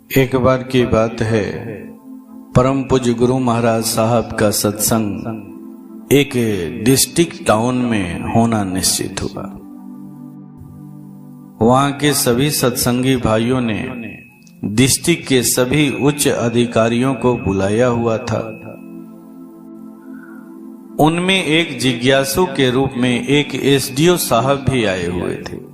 एक बार की बात है, परम पूज्य गुरु महाराज साहब का सत्संग एक डिस्ट्रिक्ट टाउन में होना निश्चित हुआ। वहां के सभी सत्संगी भाइयों ने डिस्ट्रिक्ट के सभी उच्च अधिकारियों को बुलाया हुआ था। उनमें एक जिज्ञासु के रूप में एक एसडीओ साहब भी आए हुए थे।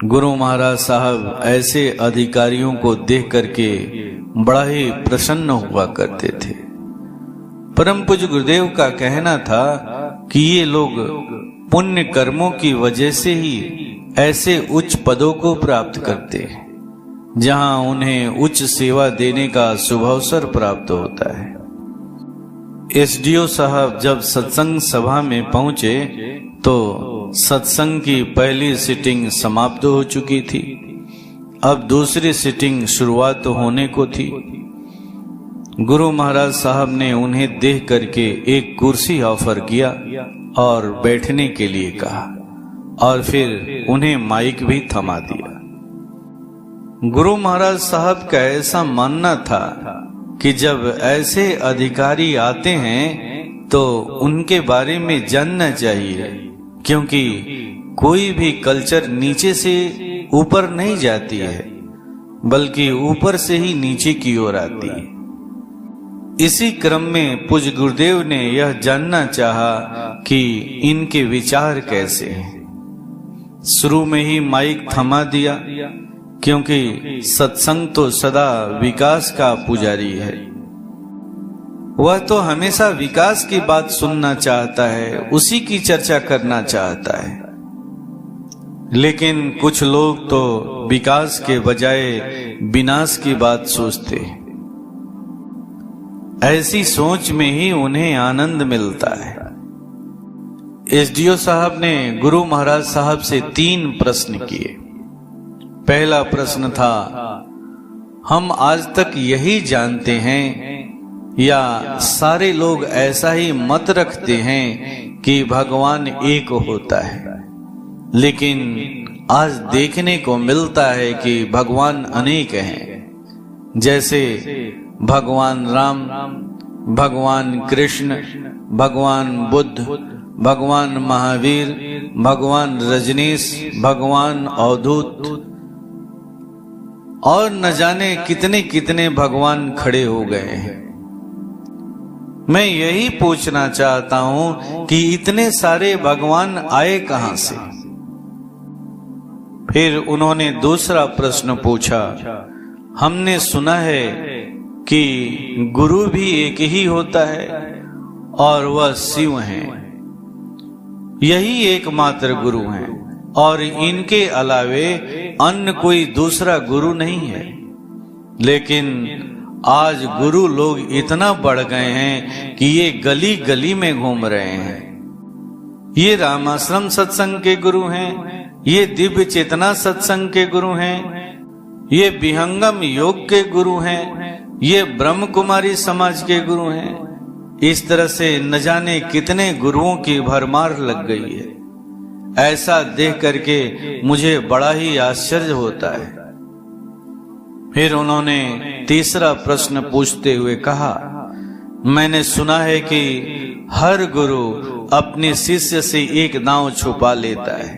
गुरु महाराज साहब ऐसे अधिकारियों को देख करके बड़ा ही प्रसन्न हुआ करते थे। परम पूज्य गुरुदेव का कहना था कि ये लोग पुण्य कर्मों की वजह से ही ऐसे उच्च पदों को प्राप्त करते हैं, जहां उन्हें उच्च सेवा देने का शुभावसर प्राप्त होता है। एसडीओ साहब जब सत्संग सभा में पहुंचे तो सत्संग की पहली सिटिंग समाप्त हो चुकी थी। अब दूसरी सिटिंग शुरुआत होने को थी। गुरु महाराज साहब ने उन्हें देख करके एक कुर्सी ऑफर किया और बैठने के लिए कहा और फिर उन्हें माइक भी थमा दिया। गुरु महाराज साहब का ऐसा मानना था कि जब ऐसे अधिकारी आते हैं तो उनके बारे में जानना चाहिए, क्योंकि कोई भी कल्चर नीचे से ऊपर नहीं जाती है, बल्कि ऊपर से ही नीचे की ओर आती है। इसी क्रम में पूज्य गुरुदेव ने यह जानना चाहा कि इनके विचार कैसे हैं। शुरू में ही माइक थमा दिया, क्योंकि सत्संग तो सदा विकास का पुजारी है। वह तो हमेशा विकास की बात सुनना चाहता है, उसी की चर्चा करना चाहता है। लेकिन कुछ लोग तो विकास के बजाय विनाश की बात सोचते हैं। ऐसी सोच में ही उन्हें आनंद मिलता है। एसडीओ साहब ने गुरु महाराज साहब से 3 प्रश्न किए। पहला प्रश्न था, हम आज तक यही जानते हैं या सारे लोग ऐसा ही मत रखते हैं कि भगवान एक होता है, लेकिन आज देखने को मिलता है कि भगवान अनेक हैं। जैसे भगवान राम, भगवान कृष्ण, भगवान बुद्ध, भगवान महावीर, भगवान रजनीश, भगवान अवधूत और न जाने कितने कितने भगवान खड़े हो गए हैं। मैं यही पूछना चाहता हूं कि इतने सारे भगवान आए कहां से। फिर उन्होंने दूसरा प्रश्न पूछा, हमने सुना है कि गुरु भी एक ही होता है और वह शिव हैं। यही एकमात्र गुरु हैं और इनके अलावे अन्य कोई दूसरा गुरु नहीं है। लेकिन आज गुरु लोग इतना बढ़ गए हैं कि ये गली गली में घूम रहे हैं। ये रामाश्रम सत्संग के गुरु हैं, ये दिव्य चेतना सत्संग के गुरु हैं, ये विहंगम योग के गुरु हैं, ये ब्रह्म कुमारी समाज के गुरु हैं। इस तरह से न जाने कितने गुरुओं की भरमार लग गई है। ऐसा देख करके मुझे बड़ा ही आश्चर्य होता है। फिर उन्होंने तीसरा प्रश्न पूछते हुए कहा, मैंने सुना है कि हर गुरु अपने शिष्य से एक दांव छुपा लेता है।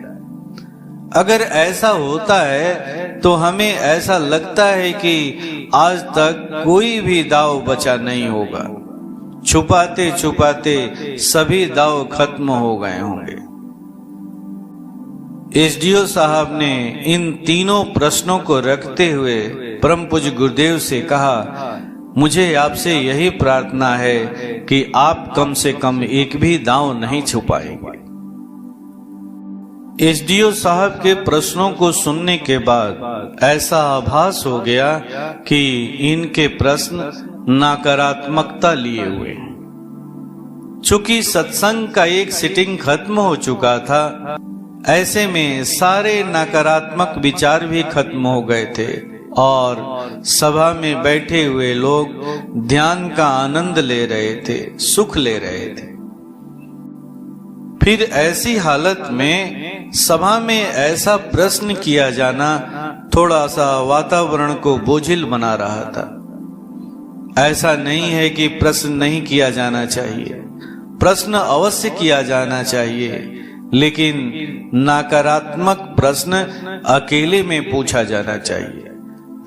अगर ऐसा होता है तो हमें ऐसा लगता है कि आज तक कोई भी दांव बचा नहीं होगा। छुपाते छुपाते सभी दांव खत्म हो गए होंगे। एसडीओ साहब ने इन तीनों प्रश्नों को रखते हुए परम पूज्य गुरुदेव से कहा, मुझे आपसे यही प्रार्थना है कि आप कम से कम एक भी दांव नहीं छुपाएंगे। एसडीओ साहब के प्रश्नों को सुनने के बाद ऐसा आभास हो गया कि इनके प्रश्न नकारात्मकता लिए हुए। चूंकि सत्संग का एक सिटिंग खत्म हो चुका था, ऐसे में सारे नकारात्मक विचार भी खत्म हो गए थे और सभा में बैठे हुए लोग ध्यान का आनंद ले रहे थे, सुख ले रहे थे। फिर ऐसी हालत में सभा में ऐसा प्रश्न किया जाना थोड़ा सा वातावरण को बोझिल बना रहा था। ऐसा नहीं है कि प्रश्न नहीं किया जाना चाहिए, प्रश्न अवश्य किया जाना चाहिए, लेकिन नकारात्मक प्रश्न अकेले में पूछा जाना चाहिए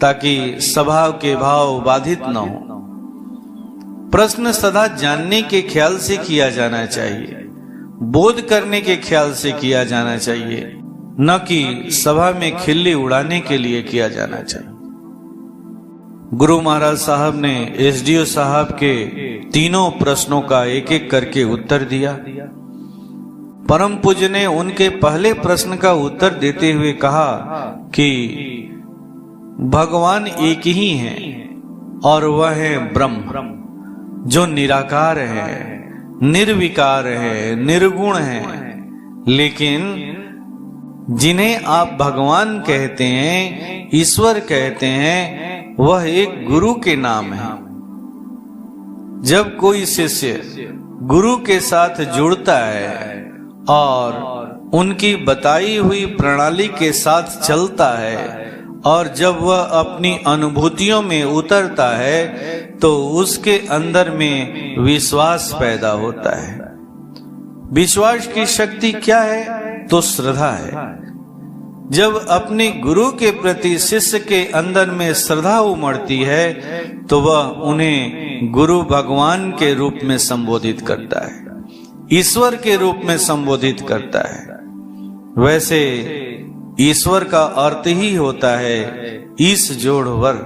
ताकि सभा के भाव बाधित न हो। प्रश्न सदा जानने के ख्याल से किया जाना चाहिए, बोध करने के ख्याल से किया जाना चाहिए, न कि सभा में खिल्ली उड़ाने के लिए किया जाना चाहिए। गुरु महाराज साहब ने एसडीओ साहब के तीनों प्रश्नों का एक एक करके उत्तर दिया। परम पूज्य ने उनके पहले प्रश्न का उत्तर देते हुए कहा कि भगवान एक ही हैं और वह है ब्रह्म, जो निराकार है, निर्विकार है, निर्गुण है। लेकिन जिन्हें आप भगवान कहते हैं, ईश्वर कहते हैं, वह एक गुरु के नाम है। जब कोई शिष्य गुरु के साथ जुड़ता है और उनकी बताई हुई प्रणाली के साथ चलता है और जब वह अपनी अनुभूतियों में उतरता है तो उसके अंदर में विश्वास पैदा होता है। विश्वास की शक्ति क्या है? तो श्रद्धा है। जब अपने गुरु के प्रति शिष्य के अंदर में श्रद्धा उमड़ती है तो वह उन्हें गुरु भगवान के रूप में संबोधित करता है, ईश्वर के रूप में संबोधित करता है। वैसे ईश्वर का अर्थ ही होता है ईश जोड़ वर।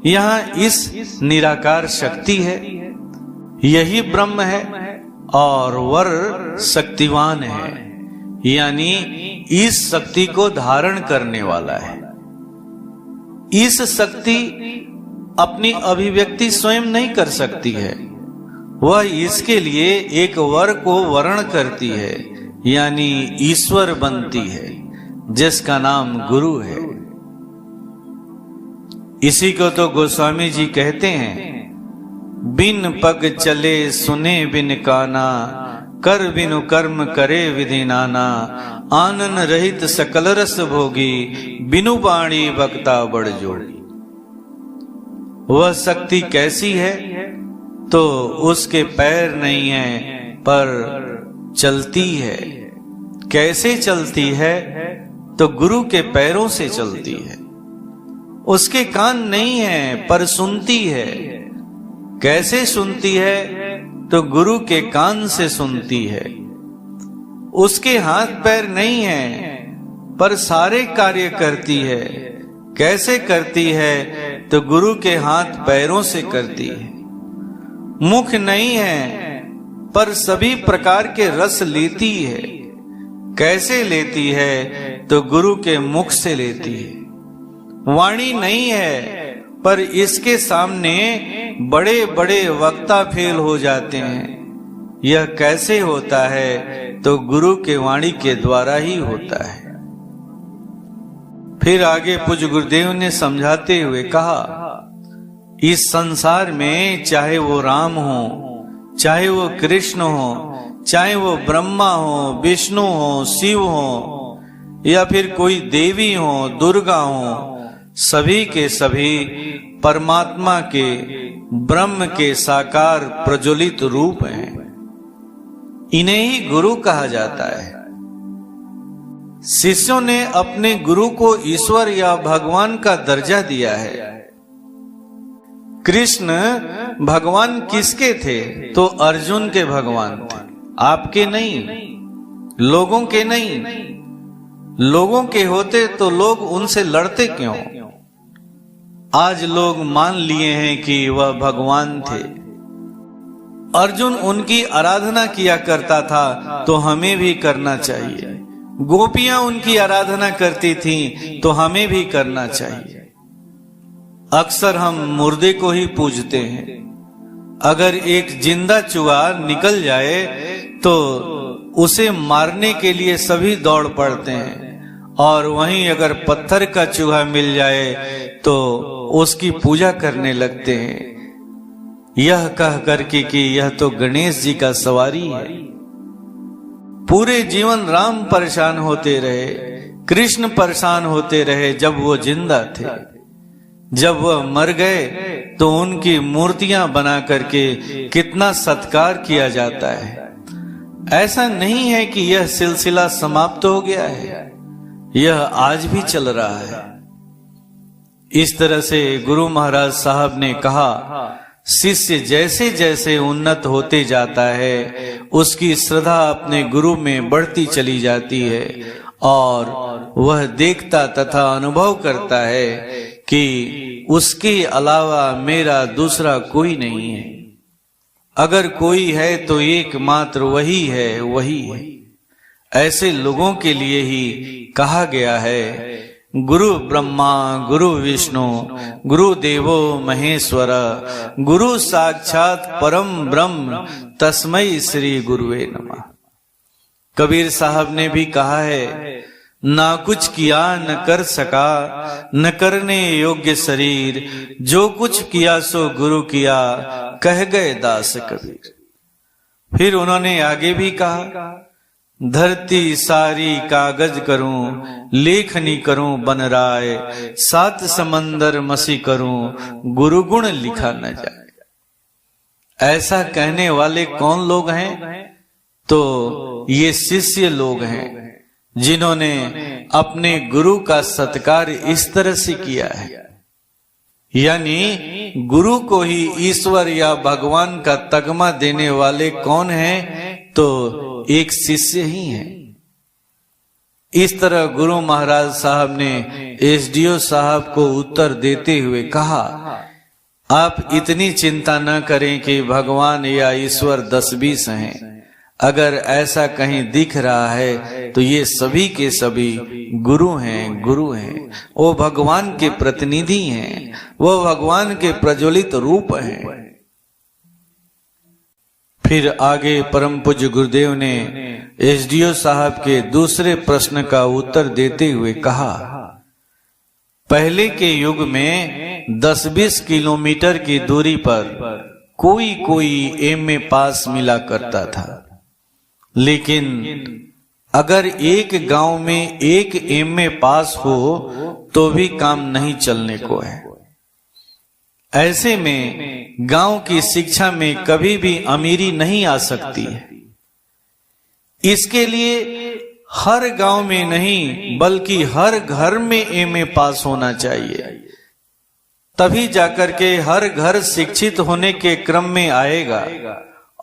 यहाँ इस निराकार शक्ति है, यही ब्रह्म है और वर शक्तिवान है, यानी इस शक्ति को धारण करने वाला है। इस शक्ति अपनी अभिव्यक्ति स्वयं नहीं कर सकती है, वह इसके लिए एक वर को वर्ण करती है, यानी ईश्वर बनती है, जिसका नाम गुरु है। इसी को तो गोस्वामी जी कहते हैं, बिन पग चले सुने बिन काना, कर बिनु कर्म करे विधि नाना, आनन रहित सकल रस भोगी, बिनु बाणी बक्ता बड़ जोड़ी। वह शक्ति कैसी है? तो उसके पैर नहीं हैं पर चलती है। कैसे चलती है? तो गुरु के पैरों से चलती है। उसके कान नहीं हैं पर सुनती है। कैसे सुनती है? तो गुरु के कान से सुनती है। उसके हाथ पैर नहीं हैं पर सारे कार्य करती है। कैसे करती है? तो गुरु के हाथ पैरों से करती है। मुख नहीं है पर सभी प्रकार के रस लेती है। कैसे लेती है? तो गुरु के मुख से लेती है। वाणी नहीं है पर इसके सामने बड़े बड़े वक्ता फेल हो जाते हैं। यह कैसे होता है? तो गुरु के वाणी के द्वारा ही होता है। फिर आगे पूज्य गुरुदेव ने समझाते हुए कहा, इस संसार में चाहे वो राम हो, चाहे वो कृष्ण हो, चाहे वो ब्रह्मा हो, विष्णु हो, शिव हो, या फिर कोई देवी हो, दुर्गा हो, सभी के सभी परमात्मा के, ब्रह्म के साकार प्रज्वलित रूप हैं। इन्हें ही गुरु कहा जाता है। शिष्यों ने अपने गुरु को ईश्वर या भगवान का दर्जा दिया है। कृष्ण भगवान किसके थे? तो अर्जुन के भगवान थे, आपके नहीं, लोगों के नहीं। लोगों के होते तो लोग उनसे लड़ते क्यों? आज लोग मान लिए हैं कि वह भगवान थे। अर्जुन उनकी आराधना किया करता था तो हमें भी करना चाहिए। गोपियां उनकी आराधना करती थीं तो हमें भी करना चाहिए। अक्सर हम मुर्दे को ही पूजते हैं। अगर एक जिंदा चूहा निकल जाए तो उसे मारने के लिए सभी दौड़ पड़ते हैं, और वहीं अगर पत्थर का चूहा मिल जाए तो उसकी पूजा करने लगते हैं, यह कह करके कि यह तो गणेश जी का सवारी है। पूरे जीवन राम परेशान होते रहे, कृष्ण परेशान होते रहे जब वो जिंदा थे। जब वह मर गए तो उनकी मूर्तियां बना करके कितना सत्कार किया जाता है। ऐसा नहीं है कि यह सिलसिला समाप्त हो गया है, यह आज भी चल रहा है। इस तरह से गुरु महाराज साहब ने कहा, शिष्य जैसे जैसे उन्नत होते जाता है उसकी श्रद्धा अपने गुरु में बढ़ती चली जाती है और वह देखता तथा अनुभव करता है कि उसके अलावा मेरा दूसरा कोई नहीं है। अगर कोई है तो एकमात्र वही है, वही है। ऐसे लोगों के लिए ही कहा गया है, गुरु ब्रह्मा गुरु विष्णु गुरु देवो महेश्वर गुरु साक्षात परम ब्रह्म तस्मै श्री गुरुवे नमः। कबीर साहब ने भी कहा है, ना कुछ किया न कर सका, न करने योग्य शरीर, जो कुछ किया सो गुरु किया, कह गए दास कबीर। फिर उन्होंने आगे भी कहा, धरती सारी कागज करूं, लेखनी करूं बन राय, सात समंदर मसी करूं, गुरु गुण लिखा न जाए। ऐसा कहने वाले कौन लोग हैं? तो ये शिष्य लोग हैं जिन्होंने अपने गुरु का सत्कार इस तरह से किया है। यानी गुरु को ही ईश्वर या भगवान का तगमा देने वाले कौन हैं? तो एक शिष्य ही है। इस तरह गुरु महाराज साहब ने एसडीओ साहब को उत्तर देते हुए कहा, आप इतनी चिंता न करें कि भगवान या ईश्वर 10-20 हैं। अगर ऐसा कहीं दिख रहा है तो ये सभी के सभी गुरु हैं, गुरु हैं। वो भगवान के प्रतिनिधि हैं, वो भगवान के प्रज्वलित रूप हैं। फिर आगे परम पूज्य गुरुदेव ने एसडीओ साहब के दूसरे प्रश्न का उत्तर देते हुए कहा, पहले के युग में 10-20 किलोमीटर की दूरी पर कोई कोई एमए पास मिला करता था, लेकिन अगर एक गांव में एक एमए पास हो तो भी काम नहीं चलने को है। ऐसे में गांव की शिक्षा में कभी भी अमीरी नहीं आ सकती है। इसके लिए हर गांव में नहीं बल्कि हर घर में एमए पास होना चाहिए, तभी जाकर के हर घर शिक्षित होने के क्रम में आएगा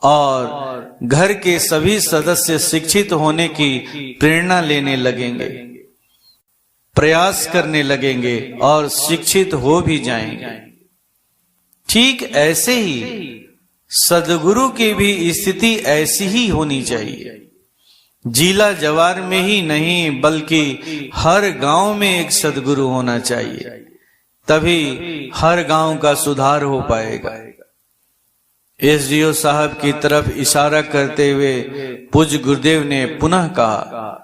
और घर के सभी सदस्य शिक्षित होने की प्रेरणा लेने लगेंगे, प्रयास करने लगेंगे और शिक्षित हो भी जाएंगे। ठीक ऐसे ही सदगुरु की भी स्थिति ऐसी ही होनी चाहिए। जिला जवार में ही नहीं बल्कि हर गांव में एक सदगुरु होना चाहिए, तभी हर गांव का सुधार हो पाएगा। एसडीओ साहब की तरफ इशारा करते हुए पूज्य गुरुदेव ने पुनः कहा,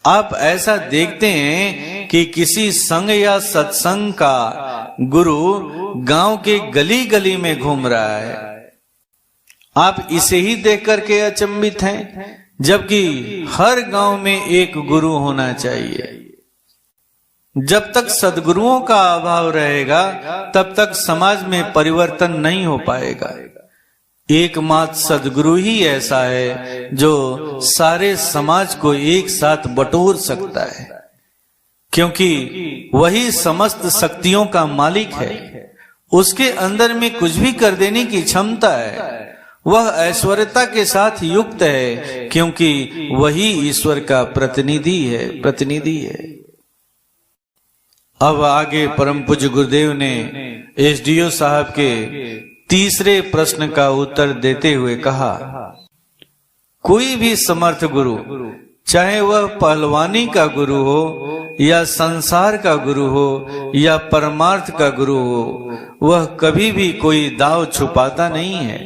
आप ऐसा देखते हैं कि किसी संघ या सत्संग का गुरु गांव के गली गली में घूम रहा है। आप इसे ही देख करके अचंभित हैं, जबकि हर गांव में एक गुरु होना चाहिए। जब तक सद्गुरुओं का अभाव रहेगा तब तक समाज में परिवर्तन नहीं हो पाएगा। एकमात्र सद्गुरु ही ऐसा है जो सारे समाज को एक साथ बटोर सकता है, क्योंकि वही समस्त शक्तियों का मालिक है। उसके अंदर में कुछ भी कर देने की क्षमता है। वह ऐश्वर्यता के साथ युक्त है, क्योंकि वही ईश्वर का प्रतिनिधि है। अब आगे परम पूज्य गुरुदेव ने एसडीओ साहब के तीसरे प्रश्न का उत्तर देते हुए कहा, कोई भी समर्थ गुरु, चाहे वह पहलवानी का गुरु हो या संसार का गुरु हो या परमार्थ का गुरु हो, वह कभी भी कोई दाव छुपाता नहीं है।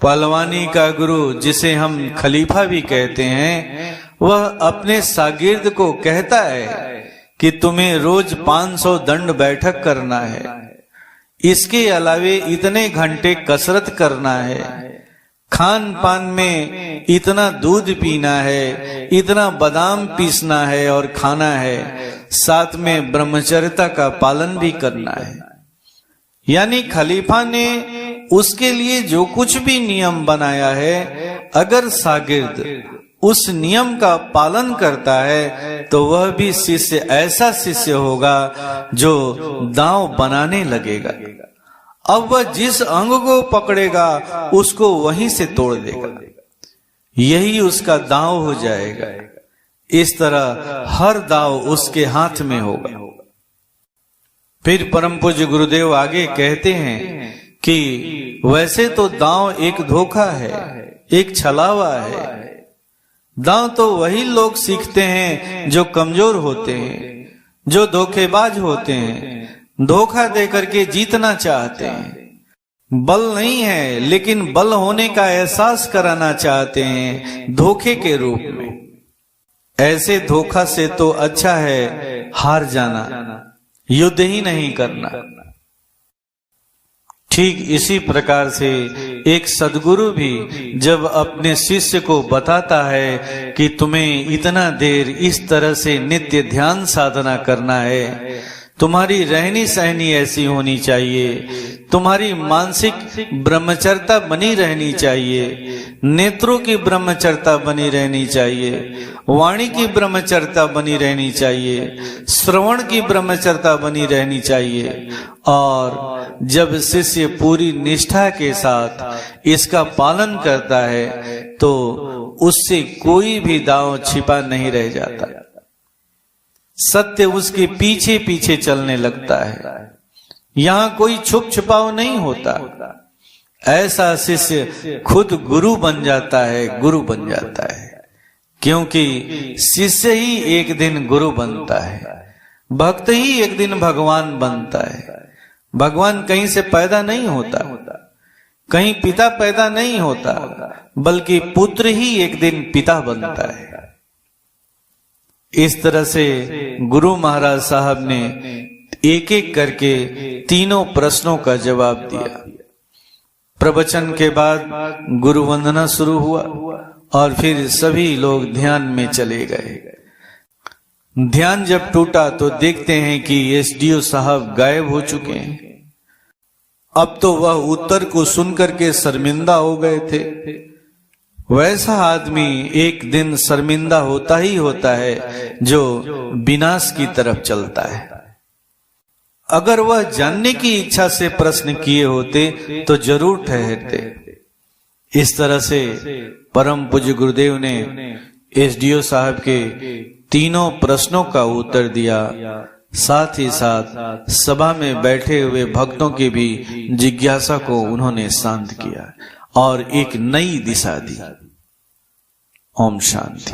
पहलवानी का गुरु, जिसे हम खलीफा भी कहते हैं, वह अपने शागिर्द को कहता है कि तुम्हें रोज 500 दंड बैठक करना है, इसके अलावे इतने घंटे कसरत करना है, खान पान में इतना दूध पीना है, इतना बादाम पीसना है और खाना है, साथ में ब्रह्मचर्यता का पालन भी करना है। यानी खलीफा ने उसके लिए जो कुछ भी नियम बनाया है, अगर शागिर्द उस नियम का पालन करता है तो वह भी शिष्य ऐसा शिष्य होगा जो दांव बनाने लगेगा। अब वह जिस अंग को पकड़ेगा उसको वहीं से तोड़ देगा, यही उसका दांव हो जाएगा। इस तरह हर दांव उसके हाथ में होगा। फिर परम पूज्य गुरुदेव आगे कहते हैं कि वैसे तो दांव एक धोखा है, एक छलावा है। दांव तो वही लोग सीखते हैं जो कमजोर होते हैं, जो धोखेबाज होते हैं, धोखा देकर के जीतना चाहते हैं। बल नहीं है लेकिन बल होने का एहसास कराना चाहते हैं धोखे के रूप में। ऐसे धोखा से तो अच्छा है हार जाना, युद्ध ही नहीं करना। ठीक इसी प्रकार से एक सद्गुरु भी जब अपने शिष्य को बताता है कि तुम्हें इतना देर इस तरह से नित्य ध्यान साधना करना है, तुम्हारी रहनी सहनी ऐसी होनी चाहिए, तुम्हारी मानसिक ब्रह्मचर्यता बनी रहनी चाहिए, नेत्रों की ब्रह्मचर्यता बनी रहनी चाहिए, वाणी की ब्रह्मचर्यता बनी रहनी चाहिए, श्रवण की ब्रह्मचर्यता बनी रहनी चाहिए। और जब शिष्य पूरी निष्ठा के साथ इसका पालन करता है तो उससे कोई भी दांव छिपा नहीं रह जाता, सत्य उसके पीछे पीछे चलने लगता है। यहाँ कोई छुप छुपाव नहीं होता। ऐसा शिष्य खुद गुरु बन जाता है, गुरु बन जाता है, क्योंकि शिष्य ही एक दिन गुरु बनता है, भक्त ही एक दिन भगवान बनता है। भगवान कहीं से पैदा नहीं होता, कहीं पिता पैदा नहीं होता, बल्कि पुत्र ही एक दिन पिता बनता है। इस तरह से गुरु महाराज साहब ने एक एक करके तीनों प्रश्नों का जवाब दिया। प्रवचन के बाद गुरु वंदना शुरू हुआ और फिर सभी लोग ध्यान में चले गए। ध्यान जब टूटा तो देखते हैं कि एसडीओ साहब गायब हो चुके हैं। अब तो वह उत्तर को सुनकर के शर्मिंदा हो गए थे। वैसा आदमी एक दिन शर्मिंदा होता ही होता है जो विनाश की तरफ चलता है। अगर वह जानने की इच्छा से प्रश्न किए होते तो जरूर ठहरते। इस तरह से परम पूज्य गुरुदेव ने एसडीओ साहब के तीनों प्रश्नों का उत्तर दिया, साथ ही साथ सभा में बैठे हुए भक्तों की भी जिज्ञासा को उन्होंने शांत किया और एक नई दिशा दी। ओम शांति।